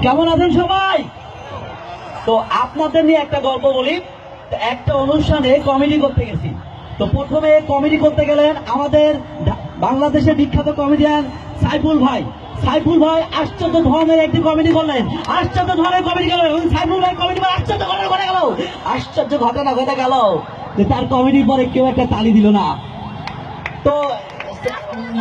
কেমন আছেন সবাই? তো আপনাদের নিয়ে একটা গল্প বলি। একটা অনুষ্ঠানে কমেডি করতে গেছি। তো প্রথমে কমেডি করতে গেলেন আমাদের বাংলাদেশের বিখ্যাত কমেডিয়ান সাইফুল ভাই। সাইফুল ভাই আশ্চর্য ধরনের একটি কমেডি করলেন। আশ্চর্য ধরনের কমেডি করলেন। সাইফুল ভাই কমেডি করে আশ্চর্য ঘটনা ঘটে গেল। আশ্চর্য ঘটনা ঘটে গেল যে তার কমেডির পরে কেউ একটা তালি দিল না। তো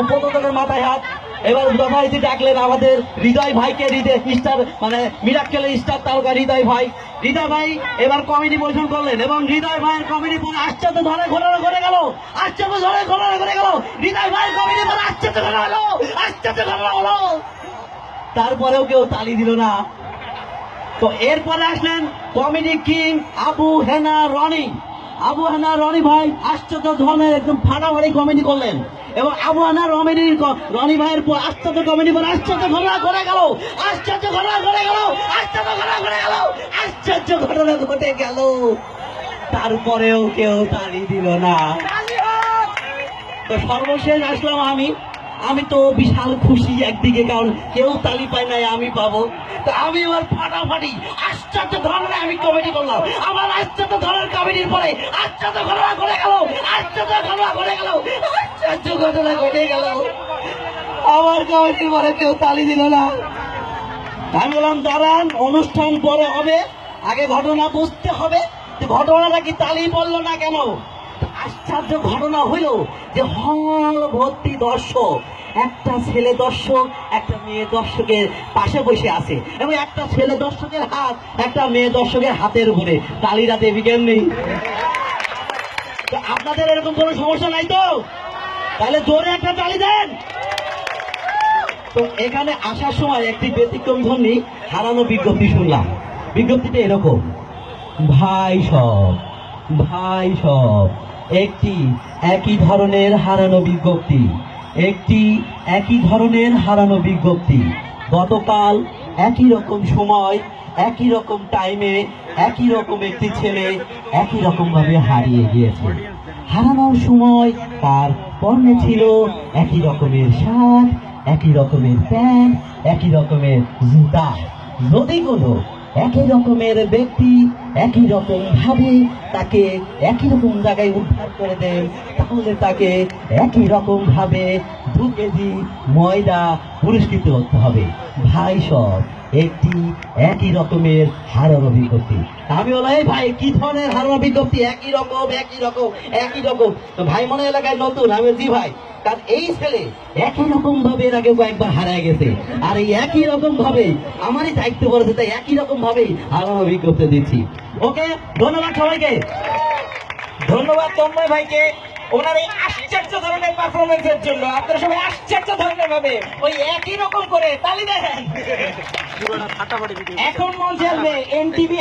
প্রথমের মাথায় হাত। এবার যথারীতি ডাকলেন আমাদের হৃদয় ভাইকে, হৃদয় স্টার মানে মিরাক্কেলের স্টার তারকা হৃদয় ভাই। হৃদয় ভাই এবার কমেডি পরিবেশন করলেন এবং হৃদয় ভাইয়ের কমেডি পরে আশ্চর্য ধরনের ঘটনা ঘটে গেল। আশ্চর্য ধরনের ঘটনা ঘটে গেল। হৃদয় ভাইয়ের কমেডি পরে আশ্চর্য ঘটনা হলো। আশ্চর্য ঘটনা হলো। তারপরেও কেউ তালি দিল না। তো এরপরে আসলেন কমেডি কিং আবু হেনা রনি। আবু হেনা রনি ভাই আশ্চর্য ধরনের একদম ফাটাফাটি কমেডি করলেন এবং আবু হেনা রনি ভাইয়ের পর আশ্চর্য কমেডি করে আশ্চর্য ঘটনা ঘটে গেল। আশ্চর্য ঘটনা ঘটে গেল। আশ্চর্য ঘটনা ঘটে গেল। আশ্চর্য ঘটনা ঘটে গেল। তারপরেও কেউ তালি দিল না। তো সর্বশেষ আসলাম আমি তো বিশাল খুশি একদিকে, কারণ কেউ তালি পায় নাই, আমি পাবো। তো আমি এবার ফাটাফাটি আশ্চর্য ধরনের আমি কমেডি করলাম। আমার আশ্চর্য ধরনের কমেডির পরে আশ্চর্য ঘটনা ঘটে গেল। আশ্চর্য ঘটনা ঘটে গেল। আশ্চর্য ঘটনা ঘটে গেল। আমার কমেডির পরে কেউ তালি দিল না। আমি বললাম দাঁড়ান, অনুষ্ঠান পরে হবে, আগে ঘটনা বুঝতে হবে। ঘটনাটা কি তালি পড়লো না কেন? আশ্চর্য ঘটনা হইল যে হল ভর্তি দর্শক, একটা ছেলে দর্শক একটা মেয়ে দর্শকের পাশে বসে আছে এবং একটা ছেলে দর্শকের হাত একটা মেয়ে দর্শকের হাতের উপরে। তালিরা দেবী কেমনি? আপনাদের এরকম কোনো সমস্যা নাই তো? তাহলে জোরে একটা তালি দেন। তো এখানে আসার সময় একটি ব্যতিক্রম ধর্মী হারানো বিজ্ঞপ্তি শুনলাম। বিজ্ঞপ্তিটা এরকম: ভাই সব একটি একই ধরনের হারানো বিজ্ঞপ্তি। গতকাল একই রকম সময় একই রকম টাইমে একই রকম একটি ছেলে একই রকম ভাবে হারিয়ে গিয়েছে। হারানোর সময় তার পরনে ছিল একই রকমের শার্ট, একই রকমের প্যান্ট, একই রকমের জুতা। যদি কোনো একই রকমের ব্যক্তি একই রকম ভাবে তাকে একই রকম জায়গায় উদ্ধার করে দেন, তাহলে তাকে একই রকম ভাবে 2 কেজি ময়দা পুরস্কৃত করতে হবে। ভাই সব একটি একই রকমের হারানো বিজ্ঞপ্তি। আমি বললাম, এই ভাই কি ধরনের হারানো বিজ্ঞপ্তি? একই রকম। তো ভাই মনে এলাকায় নতুন। আমি জি ভাই, কারণ এই ছেলে একই রকম ভাবে এর আগে কয়েকবার হারায় গেছে, আর এই একই রকম ভাবে আমারই দায়িত্ব পড়েছে, তাই একই রকম ভাবে হারানো বিজ্ঞপ্তি দিচ্ছি। ওকে, ধন্যবাদ সবাইকে। ধন্যবাদ তন্ময় ভাইকে ওনার এই আশ্চর্য ধরনের পারফরমেন্সের জন্য। আপনারা সবাই আশ্চর্য ধরনের ভাবে ওই একই রকম করে তালি দেন। এখন মঞ্চে আসবে এনটিভি।